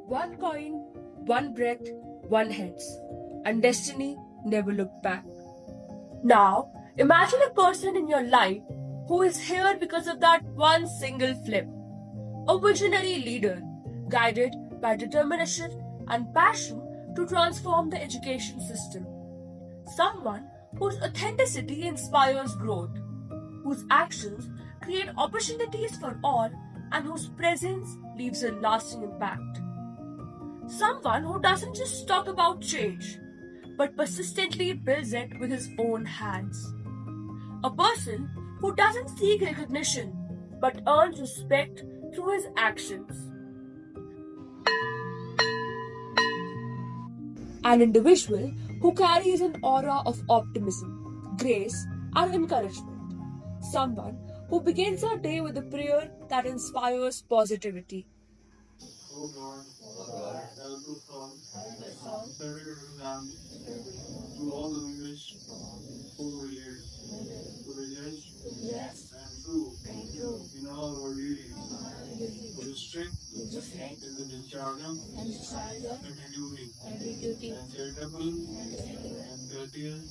One coin, one breath, one heads, and destiny never looked back. Now, imagine a person in your life who is here because of that one single flip. A visionary leader, guided by determination and passion to transform the education system. Someone whose authenticity inspires growth, whose actions create opportunities for all, and whose presence leaves a lasting impact. Someone who doesn't just talk about change, but persistently builds it with his own hands. A person who doesn't seek recognition, but earns respect through his actions. An individual who carries an aura of optimism, grace, and encouragement. Someone who begins her day with a prayer that inspires positivity. O God, help us all, send your exam to all the English who relate to the just and true in all our duties, for the strength in the discharge of every duty, and charitable and courteous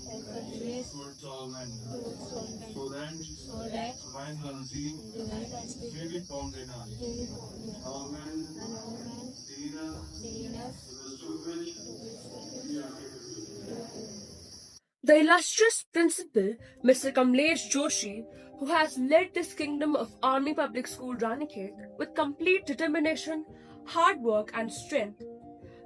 towards all men, so that divine mercy may be found in us. All men see us, the best of which we are capable. The illustrious principal, Mr. Kamlesh Joshi, who has led this kingdom of Army Public School Ranikhet with complete determination, hard work, and strength.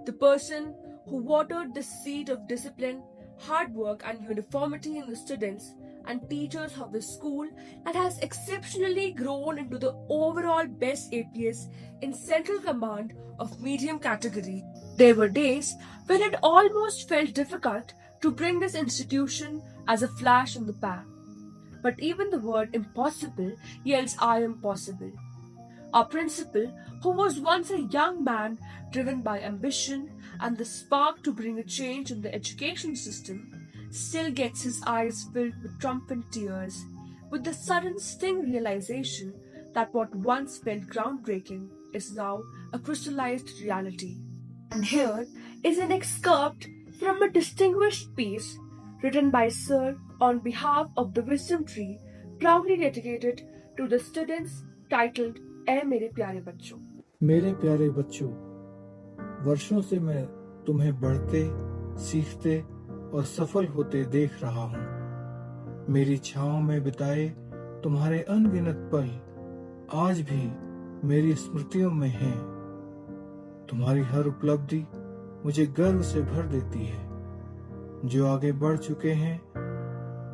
The person who watered the seed of discipline, hard work, and uniformity in the students and teachers of the school that has exceptionally grown into the overall best APS in Central Command of medium category. There were days when it almost felt difficult to bring this institution as a flash in the pan. But even the word impossible yells I am possible. Our principal, who was once a young man driven by ambition and the spark to bring a change in the education system, still gets his eyes filled with triumphant tears, with the sudden sting realization that what once felt groundbreaking is now a crystallized reality. And here is an excerpt from a distinguished piece written by Sir on behalf of the Wisdom Tree, proudly dedicated to the students, titled ऐ मेरे प्यारे बच्चों। मेरे प्यारे बच्चों, वर्षों से मैं तुम्हें बढ़ते, सीखते और सफल होते देख रहा हूँ। मेरी छांव में बिताए तुम्हारे अनगिनत पल आज भी मेरी स्मृतियों में हैं। तुम्हारी हर उपलब्धि मुझे गर्व से भर देती है। जो आगे बढ़ चुके हैं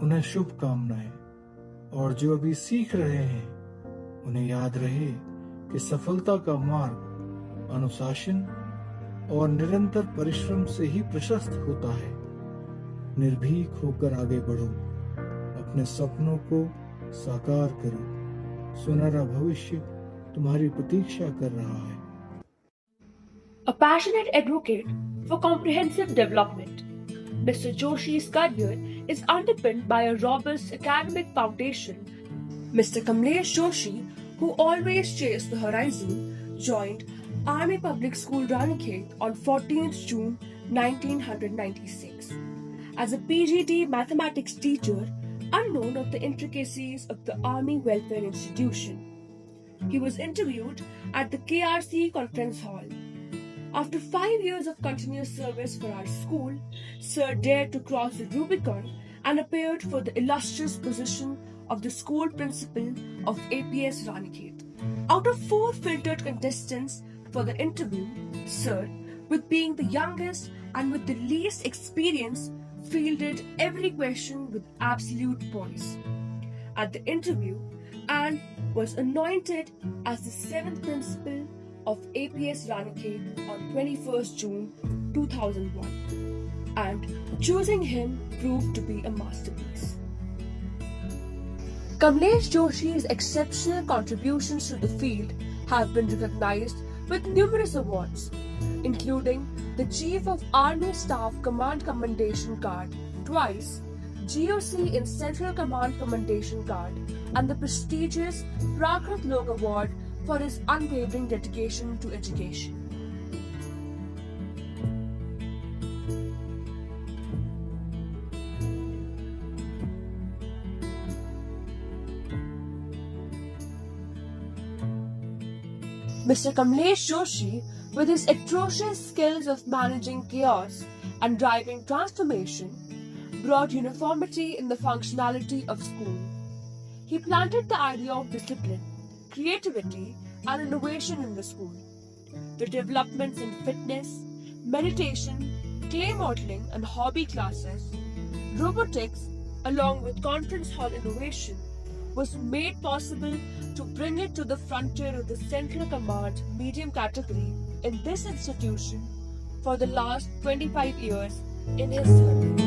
उन्हें शुभकामनाएं, और जो अभी सीख रहे हैं उन्हें याद रहे कि सफलता का मार्ग अनुशासन और निरंतर परिश्रम से ही प्रशस्त होता है। निर्भीक होकर आगे बढ़ो, अपने सपनों को साकार करो। सुनहरा भविष्य तुम्हारी प्रतीक्षा कर रहा है। A passionate advocate for comprehensive development, Mr. Joshi's career is underpinned by a robust academic foundation. Mr. Kamlesh Joshi, who always chased the horizon, joined Army Public School Ranikhet on 14th June 1996. As a PGT mathematics teacher, unknown of the intricacies of the Army Welfare Institution, he was interviewed at the KRC Conference Hall. After 5 years of continuous service for our school, Sir dared to cross the Rubicon and appeared for the illustrious position of the school principal of APS Ranikhet. Out of 4 filtered contestants for the interview, Sir, with being the youngest and with the least experience, fielded every question with absolute poise. At the interview, Anne was anointed as the 7th principal of APS Ranikhet on 21st June 2001, and choosing him proved to be a masterpiece. Kamlesh Joshi's exceptional contributions to the field have been recognized with numerous awards, including the Chief of Army Staff Command Commendation Card twice, GOC in Central Command Commendation Card, and the prestigious Prakrit Lok Award for his unwavering dedication to education. Mr. Kamlesh Joshi, with his atrocious skills of managing chaos and driving transformation, brought uniformity in the functionality of school. He planted the idea of discipline, creativity, and innovation in the school. The developments in fitness, meditation, clay modeling, and hobby classes, robotics, along with conference hall innovation, was made possible to bring it to the frontier of the Central Command medium category in this institution for the last 25 years in his service.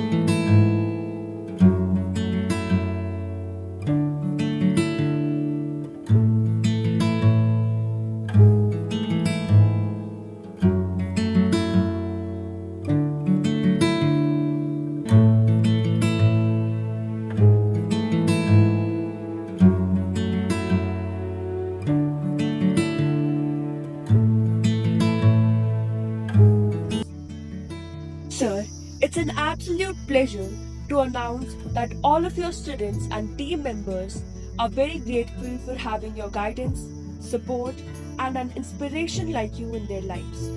Sir, it's an absolute pleasure to announce that all of your students and team members are very grateful for having your guidance, support, and an inspiration like you in their lives.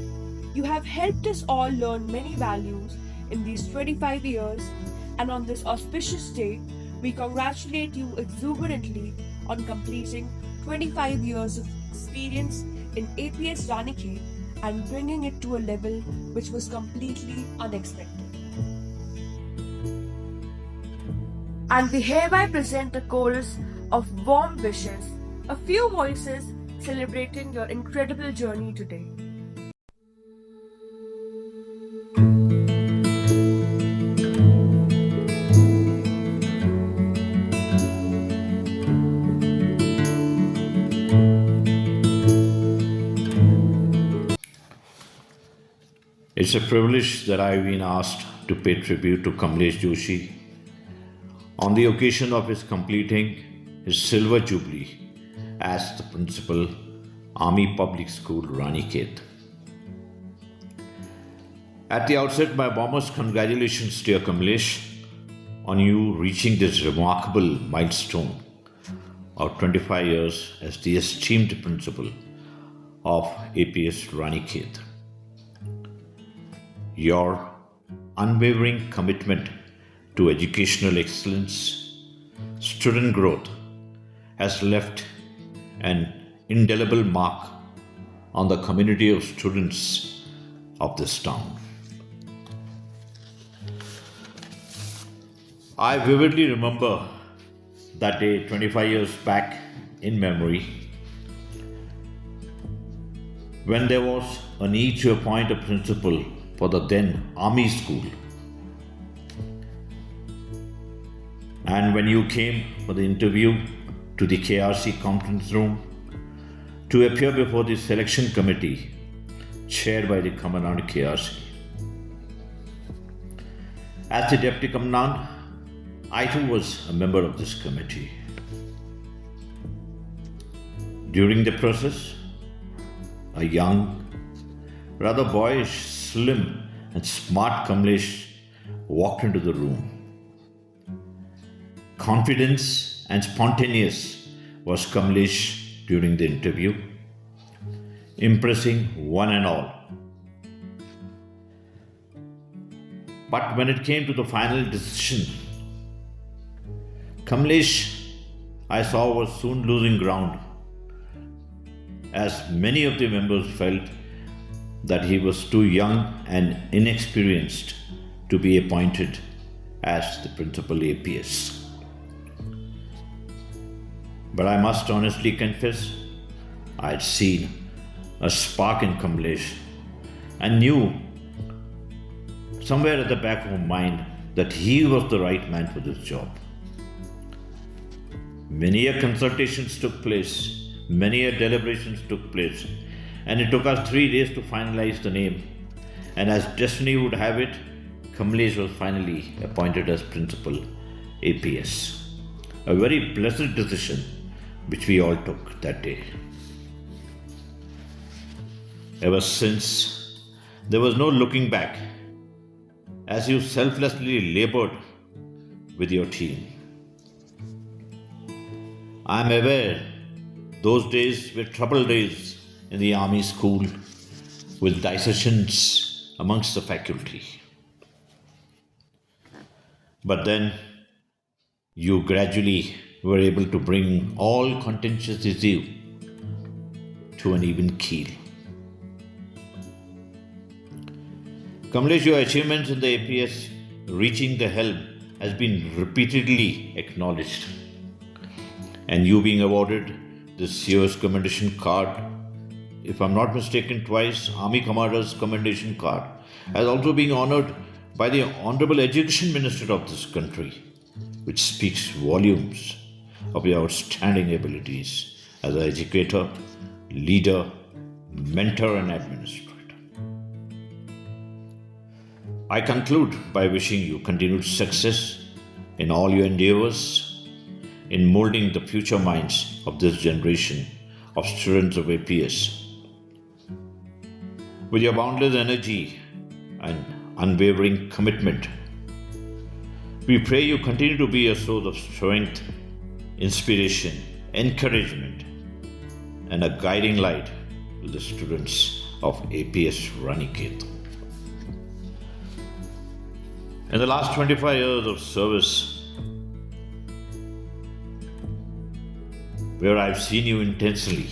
You have helped us all learn many values in these 25 years, and on this auspicious day, we congratulate you exuberantly on completing 25 years of experience in APS Ranikhet and bringing it to a level which was completely unexpected. And we hereby present a chorus of warm wishes, a few voices celebrating your incredible journey today. It's a privilege that I've been asked to pay tribute to Kamlesh Joshi on the occasion of his completing his silver jubilee as the principal, Army Public School, Ranikhet. At the outset, my warmest congratulations, dear Kamlesh, on you reaching this remarkable milestone of 25 years as the esteemed principal of APS Ranikhet. Your unwavering commitment to educational excellence, student growth, has left an indelible mark on the community of students of this town. I vividly remember that day 25 years back in memory, when there was a need to appoint a principal for the then Army School. And when you came for the interview to the KRC conference room to appear before the selection committee chaired by the Commandant KRC. As the Deputy Commandant, I too was a member of this committee. During the process, a young, rather boyish, slim and smart Kamlesh walked into the room. Confidence and spontaneous was Kamlesh during the interview, impressing one and all. But when it came to the final decision, Kamlesh, I saw, was soon losing ground, as many of the members felt that he was too young and inexperienced to be appointed as the principal APS. But I must honestly confess, I had seen a spark in Kamlesh and knew somewhere at the back of my mind that he was the right man for this job. Many a consultations took place, many a deliberations took place, and it took us 3 days to finalize the name. And as destiny would have it, Kamlesh was finally appointed as principal APS. A very blessed decision which we all took that day. Ever since, there was no looking back as you selflessly labored with your team. I am aware those days were troubled days in the army school with dissensions amongst the faculty. But then you gradually were able to bring all contentious issue to an even keel. Kamlesh, your achievements in the APS reaching the helm has been repeatedly acknowledged. And you being awarded the COS Commendation Card, if I'm not mistaken, twice, Army Commander's Commendation Card, has also been honored by the Honorable Education Minister of this country, which speaks volumes of your outstanding abilities as an educator, leader, mentor, and administrator. I conclude by wishing you continued success in all your endeavors in molding the future minds of this generation of students of APS. With your boundless energy and unwavering commitment, we pray you continue to be a source of strength, inspiration, encouragement, and a guiding light to the students of APS Ranikhet. In the last 25 years of service, where I've seen you intensely,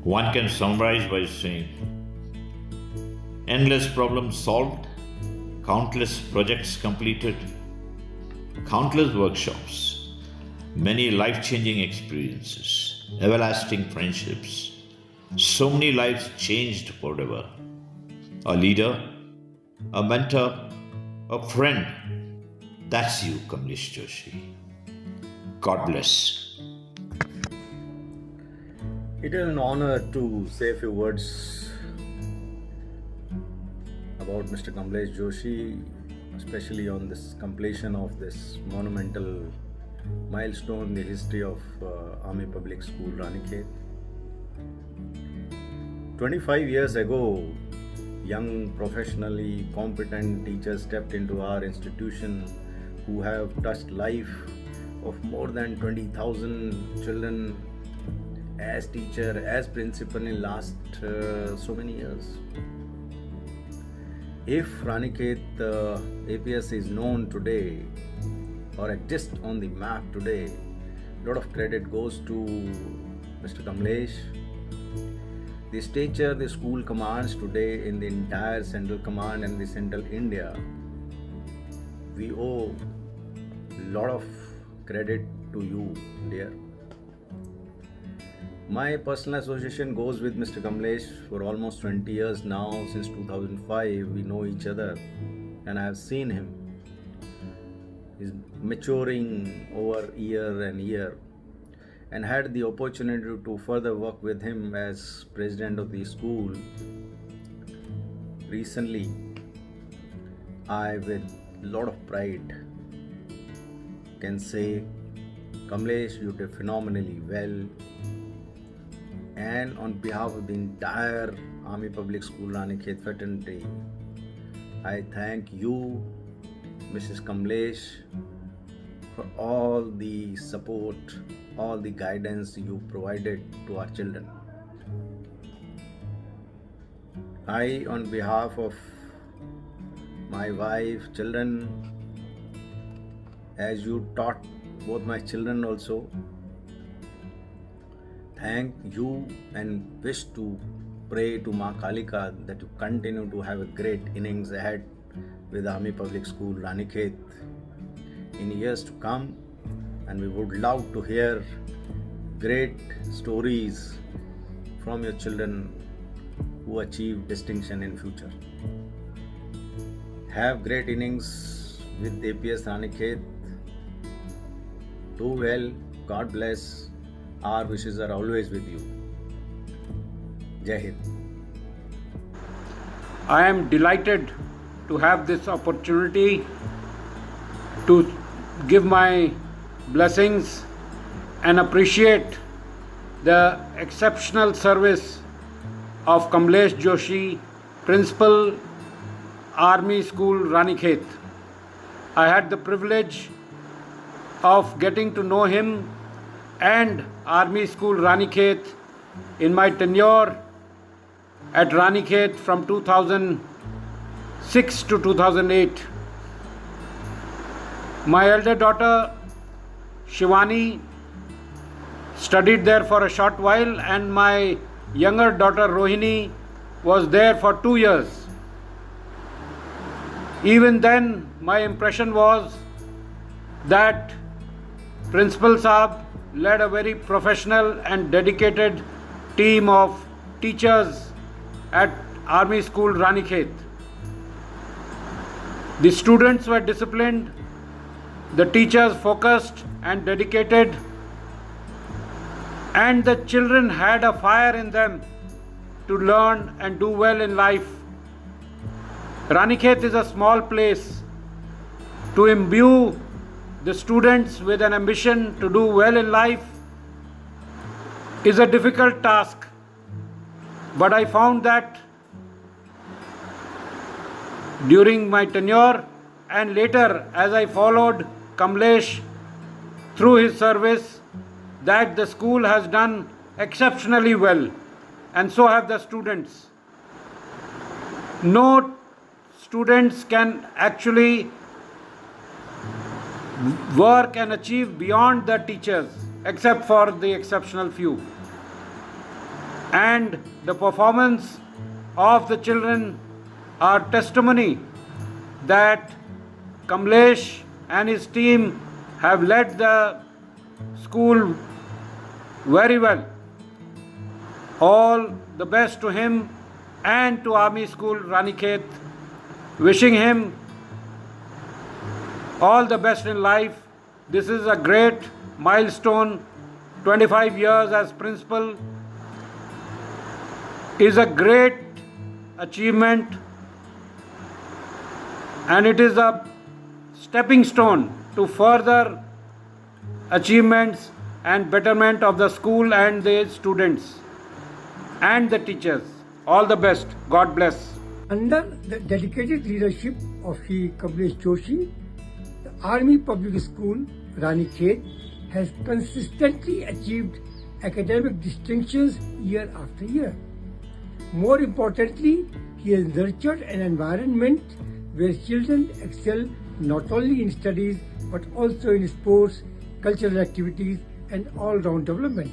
one can summarize by saying, endless problems solved, countless projects completed, countless workshops, many life-changing experiences, everlasting friendships, so many lives changed forever. A leader, a mentor, a friend. That's you, Kamlesh Joshi. God bless. It is an honor to say a few words about Mr. Kamlesh Joshi, especially on this completion of this monumental milestone in the history of Army Public School Ranikhet. 25 years ago, young, professionally competent teachers stepped into our institution who have touched life of more than 20,000 children as teacher, as principal in last so many years. If Ranikhet APS is known today or exists on the map today, a lot of credit goes to Mr. Kamlesh. The stature the school commands today in the entire Central Command and the Central India, we owe a lot of credit to you, dear. My personal association goes with Mr. Kamlesh for almost 20 years now. Since 2005, we know each other, and I have seen him. He's maturing over year and year, and had the opportunity to further work with him as president of the school. Recently, I, with a lot of pride, can say, Kamlesh, you did phenomenally well. And on behalf of the entire Army Public School Ranikhet fraternity, I thank you, Mrs. Kamlesh, for all the support, all the guidance you provided to our children. I, on behalf of my wife, children, as you taught both my children also, thank you and wish to pray to Ma Kalika that you continue to have a great innings ahead with Army Public School Ranikhet in years to come, and we would love to hear great stories from your children who achieve distinction in future. Have great innings with APS Ranikhet. Do well. God bless. Our wishes are always with you. Jai Hind. I am delighted to have this opportunity to give my blessings and appreciate the exceptional service of Kamlesh Joshi, Principal, Army School Ranikhet. I had the privilege of getting to know him and Army School Ranikhet in my tenure at Ranikhet from 2006 to 2008. My elder daughter Shivani studied there for a short while, and my younger daughter Rohini was there for 2 years. Even then, my impression was that Principal Saab led a very professional and dedicated team of teachers at Army School Ranikhet. The students were disciplined, the teachers focused and dedicated, and the children had a fire in them to learn and do well in life. Ranikhet is a small place. To imbue the students with an ambition to do well in life is a difficult task. But I found that during my tenure and later as I followed Kamlesh through his service, that the school has done exceptionally well, and so have the students. No students can actually work and achieve beyond the teachers, except for the exceptional few. And the performance of the children are testimony that Kamlesh and his team have led the school very well. All the best to him and to Army School Ranikhet. Wishing him all the best in life. This is a great milestone. 25 years as principal is a great achievement, and it is a stepping stone to further achievements and betterment of the school and the students and the teachers. All the best. God bless. Under the dedicated leadership of Shri Kamlesh Joshi, the Army Public School Ranikhet has consistently achieved academic distinctions year after year. More importantly, he has nurtured an environment where children excel not only in studies but also in sports, cultural activities and all-round development.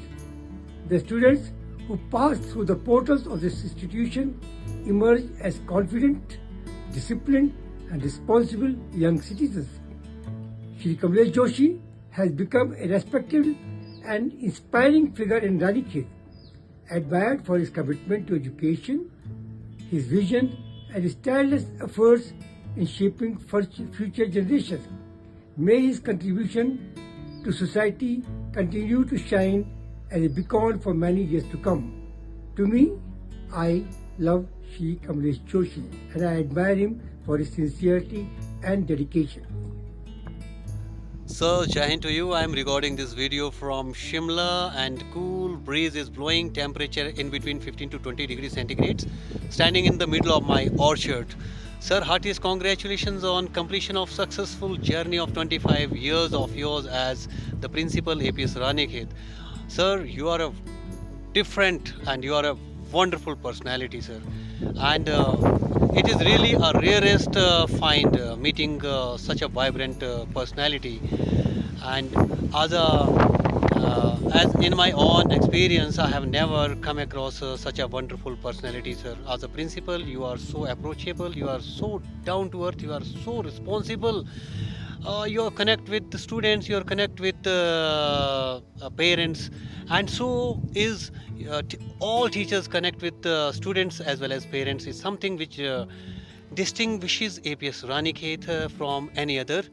The students who pass through the portals of this institution emerge as confident, disciplined and responsible young citizens. Shri Kamlesh Joshi has become a respected and inspiring figure in Ranikhet, admired for his commitment to education, his vision and his tireless efforts in shaping future generations. May his contribution to society continue to shine as a beacon for many years to come. To me, I love Shri Kamlesh Joshi and I admire him for his sincerity and dedication. So, Jai Hind to you. I am recording this video from Shimla, and cool breeze is blowing, temperature in between 15 to 20 degrees centigrade, standing in the middle of my orchard. Sir, heartiest congratulations on completion of successful journey of 25 years of yours as the principal APS Ranikhet. Sir, you are a different and you are a wonderful personality, sir. And it is really a rarest find meeting such a vibrant personality. And as in my own experience, I have never come across such a wonderful personality, sir. As a principal, you are so approachable, you are so down to earth, you are so responsible. You connect with the students, you connect with parents, and so is all teachers connect with students as well as parents. Is something which distinguishes APS Ranikhet from any other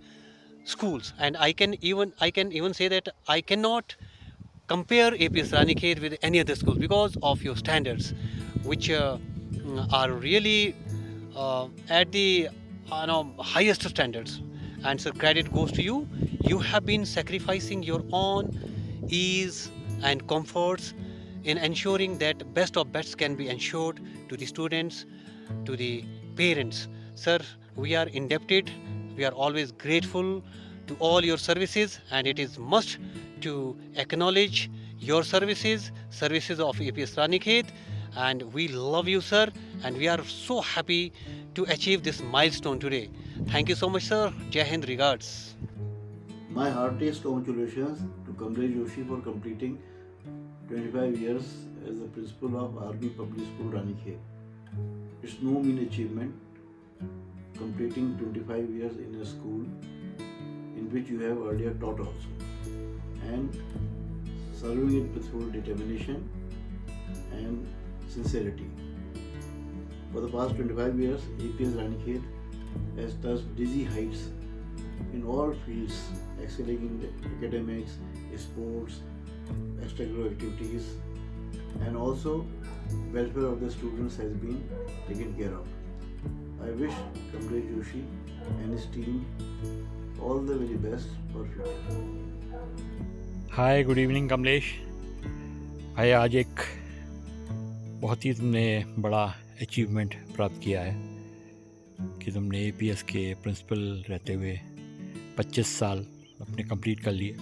schools. And I can even say that I cannot compare APS Ranikhet with any other schools because of your standards, which are really at the highest standards. And so credit goes to you. You have been sacrificing your own ease and comforts in ensuring that best of best can be ensured to the students, to the parents. Sir, we are indebted, we are always grateful to all your services, and it is must to acknowledge your services of APS Ranikhet, and we love you, sir, and we are so happy to achieve this milestone today. Thank you so much, sir. Jai Hind, regards. My heartiest congratulations to Kamlesh Joshi for completing 25 years as the principal of Army Public School Ranikhet. It's no mean achievement, completing 25 years in a school in which you have earlier taught also, and serving it with full determination and sincerity. For the past 25 years, APS Ranikhet has touched dizzy heights in all fields, excelling in the academics, sports, extracurricular activities, and also welfare of the students has been taken care of. I wish Kamlesh Joshi and his team all the very best for future. Hi good evening Kamlesh भाई, आज एक बहुत ही तुमने बड़ा achievement प्राप्त किया है कि तुमने एपीएस के प्रिंसिपल रहते हुए 25 साल अपने कंप्लीट कर लिए।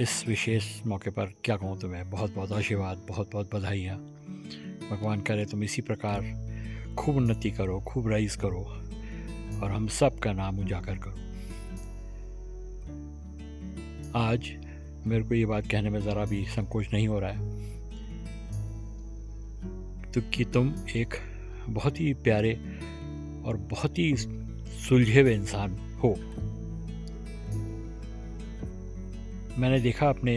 इस विशेष मौके पर क्या कहूँ तुम्हें, बहुत बहुत आशीर्वाद, बहुत बहुत बधाइयाँ। भगवान करे तुम इसी प्रकार खूब उन्नति करो, खूब राइज करो और हम सब का नाम उजागर करो। आज मेरे को ये बात कहने में ज़रा भी संकोच नहीं हो रहा है तो कि तुम एक बहुत ही प्यारे और बहुत ही सुलझे हुए इंसान हो। मैंने देखा अपने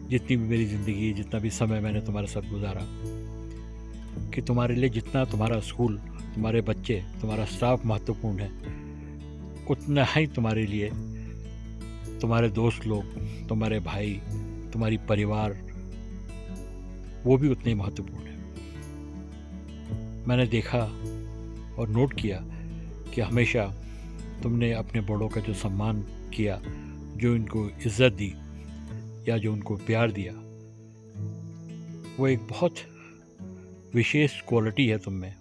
जितनी भी मेरी ज़िंदगी, जितना भी समय मैंने तुम्हारे साथ गुजारा, कि तुम्हारे लिए जितना तुम्हारा स्कूल, तुम्हारे बच्चे, तुम्हारा स्टाफ महत्वपूर्ण है, उतना ही तुम्हारे लिए तुम्हारे दोस्त लोग, तुम्हारे भाई, तुम्हारी परिवार, वो भी उतने ही महत्वपूर्ण है। मैंने देखा और नोट किया कि हमेशा तुमने अपने बड़ों का जो सम्मान किया, जो उनको इज़्ज़त दी या जो उनको प्यार दिया, वो एक बहुत विशेष क्वालिटी है तुम में,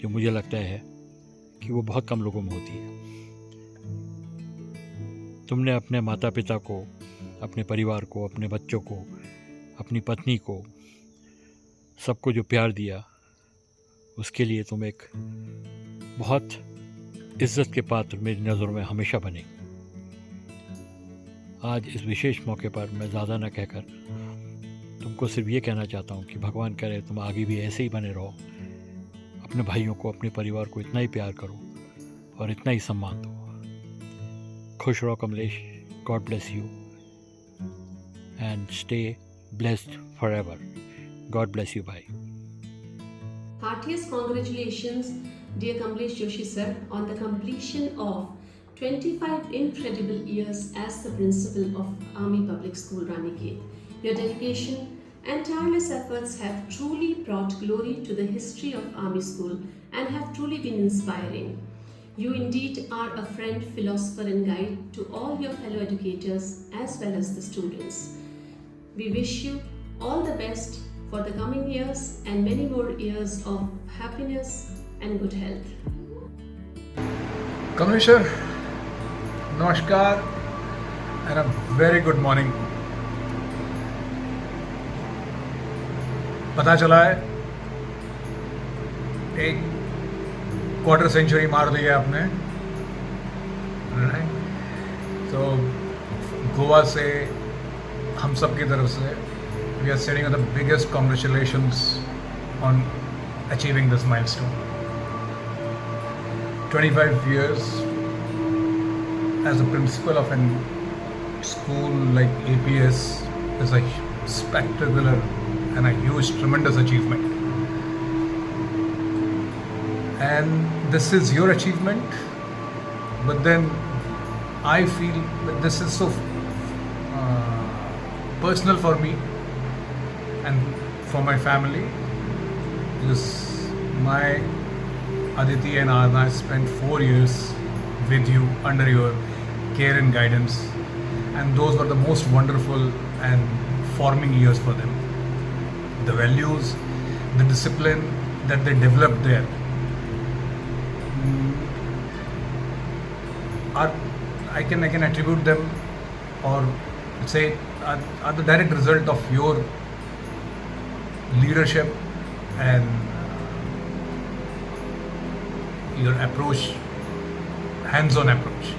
जो मुझे लगता है कि वो बहुत कम लोगों में होती है। तुमने अपने माता पिता को, अपने परिवार को, अपने बच्चों को, अपनी पत्नी को, सबको जो प्यार दिया, उसके लिए तुम एक बहुत इज़्ज़त के पात्र मेरी नज़रों में हमेशा बने। आज इस विशेष मौके पर मैं ज़्यादा न कहकर तुमको सिर्फ ये कहना चाहता हूँ कि भगवान करे तुम आगे भी ऐसे ही बने रहो, अपने भाइयों को, अपने परिवार को इतना ही प्यार करो और इतना ही सम्मान दो। खुश रहो Kamlesh, God bless you and stay blessed for ever. God bless you भाई। Heartiest congratulations, dear Kamlesh Joshi sir, on the completion of 25 incredible years as the principal of Army Public School Ranikhet. Your dedication and tireless efforts have truly brought glory to the history of Army School and have truly been inspiring. You indeed are a friend, philosopher and guide to all your fellow educators as well as the students. We wish you all the best for the coming years and many more years of happiness and good health. Kamlesh sir, namaskar and a very good morning. पता चला है एक quarter century मार दी है आपने, तो गोवा से हम सब की तरफ से we are sending you the biggest congratulations on achieving this milestone. 25 years as a principal of a school like APS is a spectacular and a huge, tremendous achievement. And this is your achievement, but then I feel that this is so personal for me and for my family, because my Aditi and Arna spent 4 years with you under your care and guidance, and those were the most wonderful and forming years for them. The values, the discipline that they developed there are, I can attribute them or are the direct result of your leadership and your approach, hands-on approach.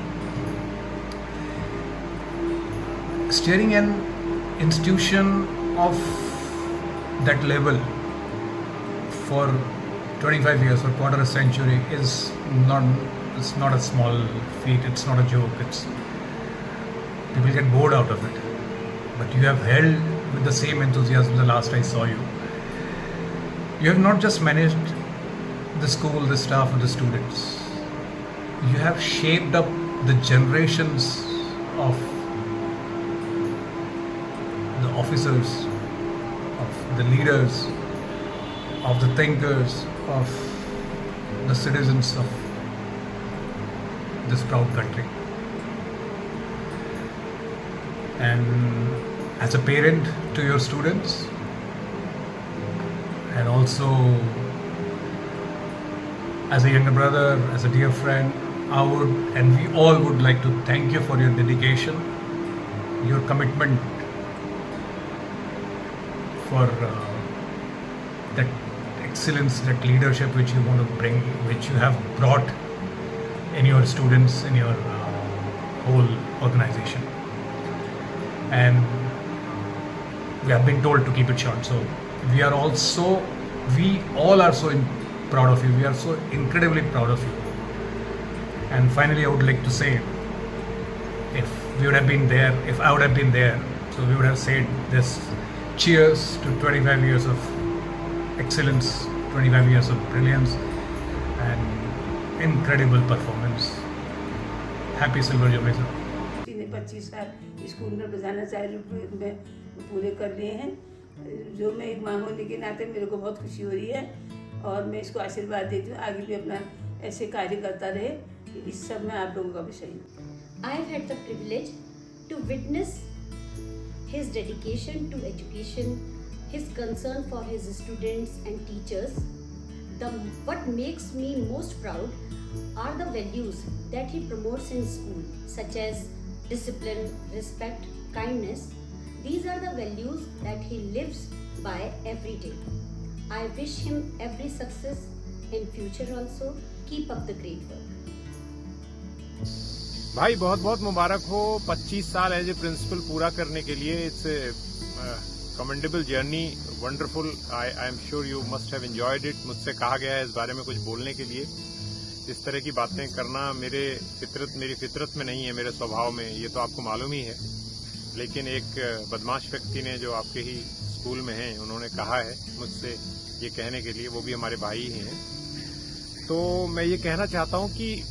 Steering an institution of that level for 25 years, for quarter a century, is not a small feat. It's not a joke. People get bored out of it. But you have held with the same enthusiasm the last I saw you. You have not just managed the school, the staff, or the students. You have shaped up the generations of the officers, of the leaders, of the thinkers, of the citizens of this proud country. And as a parent to your students, and also as a younger brother, as a dear friend, we all would like to thank you for your dedication, your commitment for that excellence, that leadership which you want to bring, which you have brought in your students, in your whole organization. And we have been told to keep it short. So we all are so proud of you. We are so incredibly proud of you. And finally, I would like to say, if I would have been there, so we would have said this: cheers to 25 years of excellence, 25 years of brilliance, and incredible performance. Happy Silver Jubilee, sir. 25 साल school में प्रधानाचार्य में पूरे कर लिए हैं, जो मैं एक माँ होने के नाते मेरे को बहुत खुशी हो रही है, और मैं इसको आशीर्वाद देती हूँ आगे भी अपना ऐसे कार्य करता रहे। इस सब में आप लोगों का भी सहयोग। I have had the privilege to witness his dedication to education, his concern for his students and teachers. What makes me most proud are the values that he promotes in school, such as discipline, respect, kindness. These are the values that he lives by every day. I wish him every success in future also. Keep up the great work. भाई बहुत बहुत मुबारक हो 25 साल as a principal पूरा करने के लिए। It's commendable journey, wonderful. I am sure you must have enjoyed it. मुझसे कहा गया है इस बारे में कुछ बोलने के लिए। इस तरह की बातें करना मेरी फितरत में नहीं है, मेरे स्वभाव में, ये तो आपको मालूम ही है। लेकिन एक बदमाश व्यक्ति ने जो आपके ही स्कूल में हैं, उन्होंने कहा है मुझसे ये कहने के लिए, वो भी हमारे भाई ही हैं। तो मैं ये कहना चाहता हूँ कि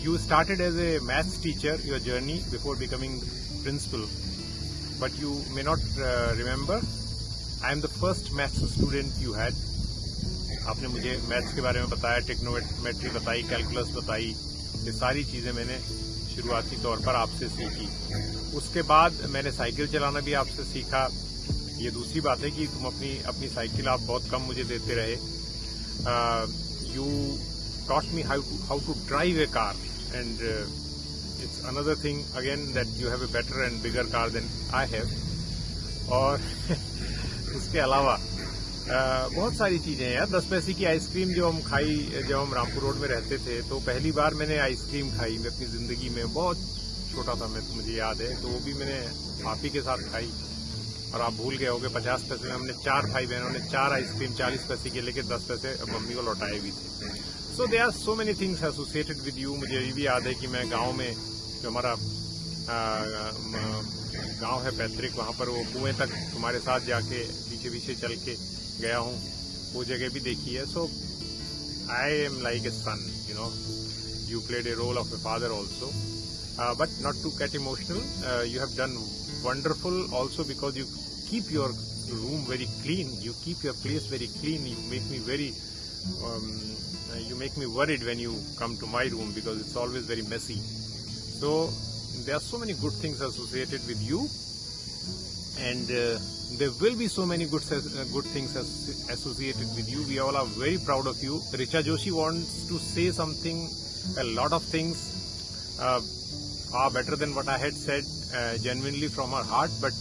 you started as a maths teacher, your journey before becoming principal, but you may not remember, I am the first maths student you had. आपने मुझे मैथ्स के बारे में बताया, ट्रिग्नोमेट्री बताई, कैलकुलस बताई, ये सारी चीज़ें मैंने शुरुआती तौर पर आपसे सीखी। उसके बाद मैंने साइकिल चलाना भी आपसे सीखा। ये दूसरी बात है कि तुम अपनी साइकिल आप बहुत कम मुझे देते रहे। You taught me how to drive a car, and it's another thing again that you have a better and bigger car than I have. और उसके अलावा बहुत सारी चीजें हैं यार। 10 पैसे की आइसक्रीम जो हम खाई, जब हम रामपुर रोड में रहते थे, तो पहली बार मैंने आइसक्रीम खाई मैं अपनी जिंदगी में, बहुत छोटा था मैं, तो मुझे याद है। तो वो भी मैंने आप ही के साथ खाई, और आप भूल गए होगे 50 पैसे में हमने 4 भाई बहनों ने 4 आइसक्रीम 40 पैसे के लेके 10 पैसे मम्मी को लौटाए भी थे। So they are so many things associated with you. मुझे ये भी याद है कि मैं गांव में, जो हमारा गांव है पैतृक, वहाँ पर वो कुएं तक तुम्हारे साथ जाके पीछे पीछे चल के गया हूँ, वो जगह भी देखी है। So I am like a son, you know, you played a role of a father also, but not to get emotional. You have done wonderful also because you keep your room very clean, you keep your place very clean. You make me very you make me worried when you come to my room because it's always very messy. So there are so many good things associated with you, and there will be so many good things associated with you. We all are very proud of you. Richa Joshi wants to say something, a lot of things. far better than what I had said genuinely from her heart, but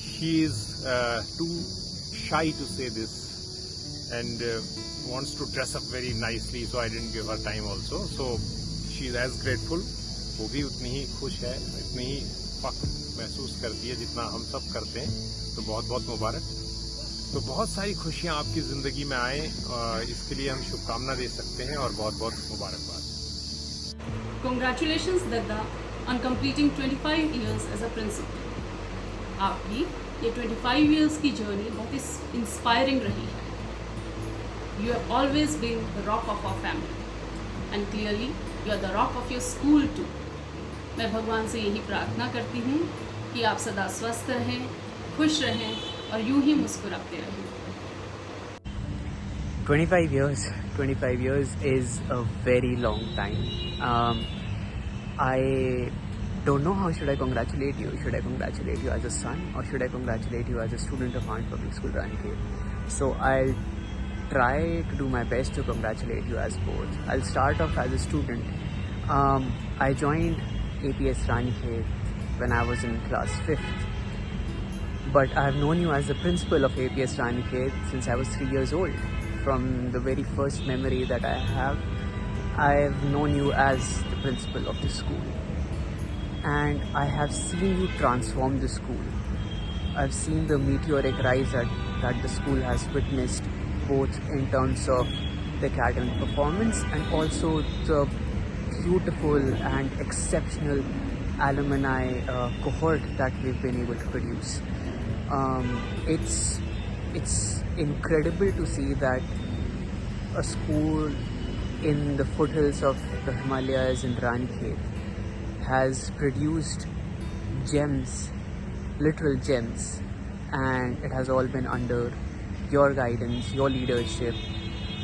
she is too shy to say this and wants to dress up very nicely, so I didn't give her time also. So she is as grateful. वो भी उतनी ही खुश है, इतनी ही फख्र महसूस करती है जितना हम सब करते हैं. तो बहुत बहुत मुबारक. तो बहुत सारी खुशियां आपकी ज़िंदगी में आए, इसके लिए हम शुभकामना दे सकते हैं और बहुत बहुत मुबारकबाद. Congratulations Dada on completing 25 years as a principal. आपकी ये 25 years की जर्नी बहुत इंस्पायरिंग रही है. You have always been the rock of our family and clearly you are the rock of your school too. मैं भगवान से यही प्रार्थना करती हूँ कि आप सदा स्वस्थ रहें, खुश रहें और यूं ही मुस्कुराते रहें. 25 years is a very long time. I don't know how should I congratulate you. Should I congratulate you as a son or should I congratulate you as a student of Army Public School Ranikhet? So I'll try to do my best to congratulate you as both. I'll start off as a student. I joined APS Ranikhet when I was in class 5th. But I have known you as the principal of APS Ranikhet since I was 3 years old. From the very first memory that I have known you as the principal of the school. And I have seen you transform the school. I've seen the meteoric rise that the school has witnessed, both in terms of the academic performance and also the beautiful and exceptional alumni cohort that we've been able to produce. It's incredible to see that a school in the foothills of the Himalayas in Ranikhet has produced gems, literal gems, and it has all been under your guidance, your leadership,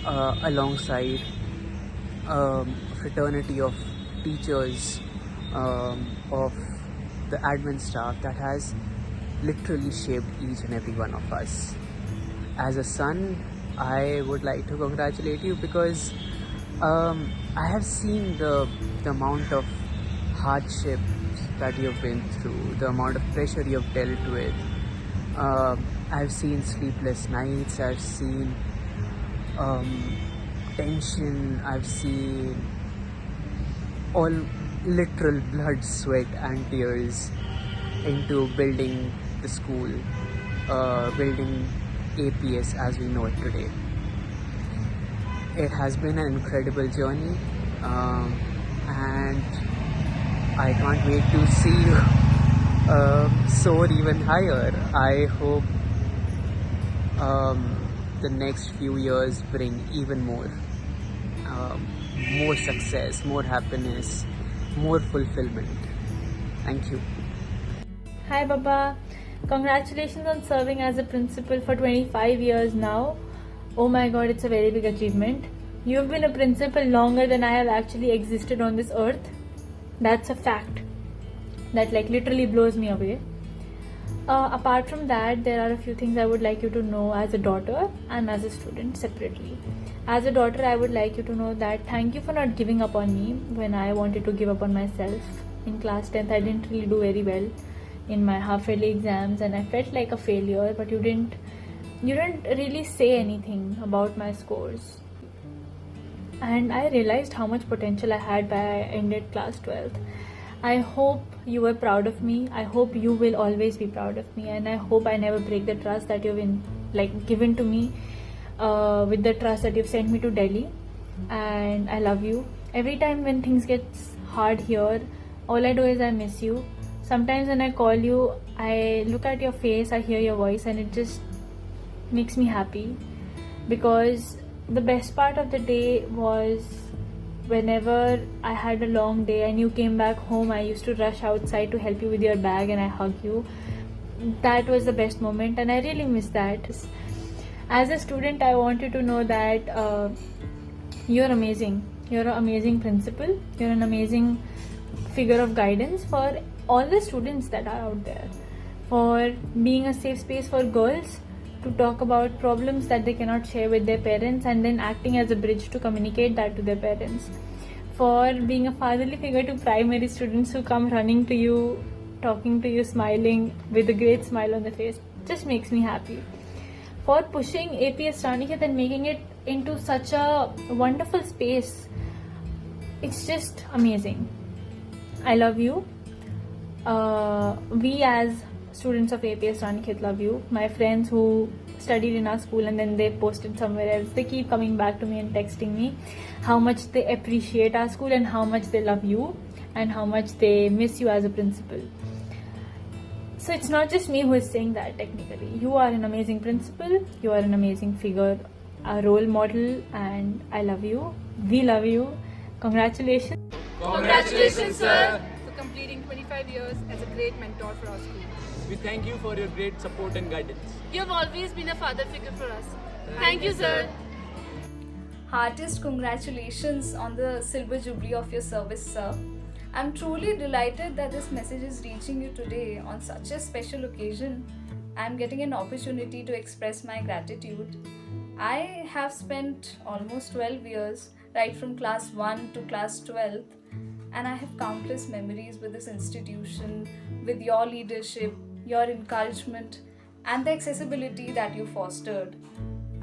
alongside a fraternity of teachers, of the admin staff that has literally shaped each and every one of us. As a son, I would like to congratulate you because I have seen the amount of hardship that you've been through, the amount of pressure you've dealt with. I've seen sleepless nights, I've seen tension, I've seen all literal blood, sweat and tears into building the school, building APS as we know it today. It has been an incredible journey, and I can't wait to see you soar even higher. I hope the next few years bring even more success, more happiness, more fulfillment. Thank you. Hi Baba, congratulations on serving as a principal for 25 years now. Oh my god, it's a very big achievement. You've been a principal longer than I have actually existed on this earth. That's a fact that literally blows me away. Apart from that, there are a few things I would like you to know as a daughter and as a student separately. As a daughter, I would like you to know that thank you for not giving up on me when I wanted to give up on myself. In class 10th, I didn't really do very well in my half-yearly exams and I felt like a failure, but you didn't really say anything about my scores. And I realized how much potential I had by I ended class 12th. I hope you were proud of me. I hope you will always be proud of me, and I hope I never break the trust that you've given to me, with the trust that you've sent me to Delhi. And I love you. Every time when things get hard here, all I do is I miss you. Sometimes when I call you, I look at your face, I hear your voice, and it just makes me happy, because the best part of the day was whenever I had a long day and you came back home, I used to rush outside to help you with your bag and I hug you. That was the best moment and I really miss that. As a student, I want you to know that you're amazing. You're an amazing principal. You're an amazing figure of guidance for all the students that are out there. For being a safe space for girls to talk about problems that they cannot share with their parents and then acting as a bridge to communicate that to their parents. for being a fatherly figure to primary students who come running to you, talking to you, smiling with a great smile on the face. Just makes me happy. For pushing APS Ranikhet and making it into such a wonderful space. It's just amazing. I love you. We as students of APS Ranikhet love you. My friends who studied in our school and then they posted somewhere else, they keep coming back to me and texting me how much they appreciate our school and how much they love you and how much they miss you as a principal. So it's not just me who is saying that technically. You are an amazing principal, you are an amazing figure, a role model, and I love you. We love you. Congratulations. Congratulations, sir, for completing 25 years as a great mentor for our school. We thank you for your great support and guidance. You have always been a father figure for us. Thank you, sir. Heartiest congratulations on the Silver Jubilee of your service, sir. I'm truly delighted that this message is reaching you today on such a special occasion. I'm getting an opportunity to express my gratitude. I have spent almost 12 years, right from class 1 to class 12, and I have countless memories with this institution, with your leadership, your encouragement, and the accessibility that you fostered.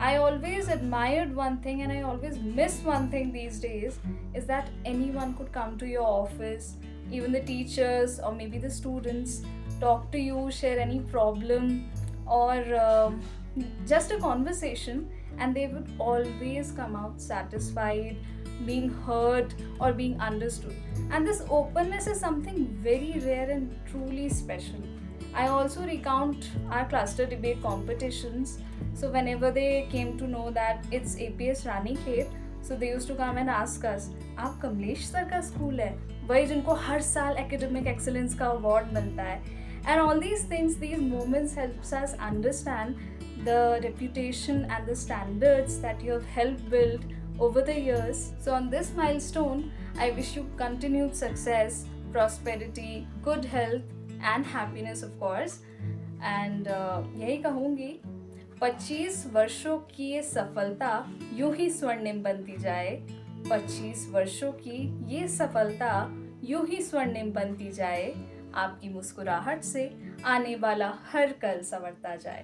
I always admired one thing and I always miss one thing these days, is that anyone could come to your office, even the teachers or maybe the students, talk to you, share any problem or just a conversation, and they would always come out satisfied, being heard or being understood. And this openness is something very rare and truly special. I also recount our cluster debate competitions. So whenever they came to know that it's APS Ranikhet, so they used to come and ask us, आप Kamlesh sir का school है, वही जिनको हर साल academic excellence का award मिलता है. And all these things, these moments helps us understand the reputation and the standards that you have helped build over the years. So on this milestone, I wish you continued success, prosperity, good health and happiness of course. And यही कहूँगी, 25 वर्षों की ये सफलता यूं ही स्वर्णिम बनती जाए. 25 वर्षों की ये सफलता यूं ही स्वर्णिम बनती जाए. आपकी मुस्कुराहट से आने वाला हर कल संवरता जाए.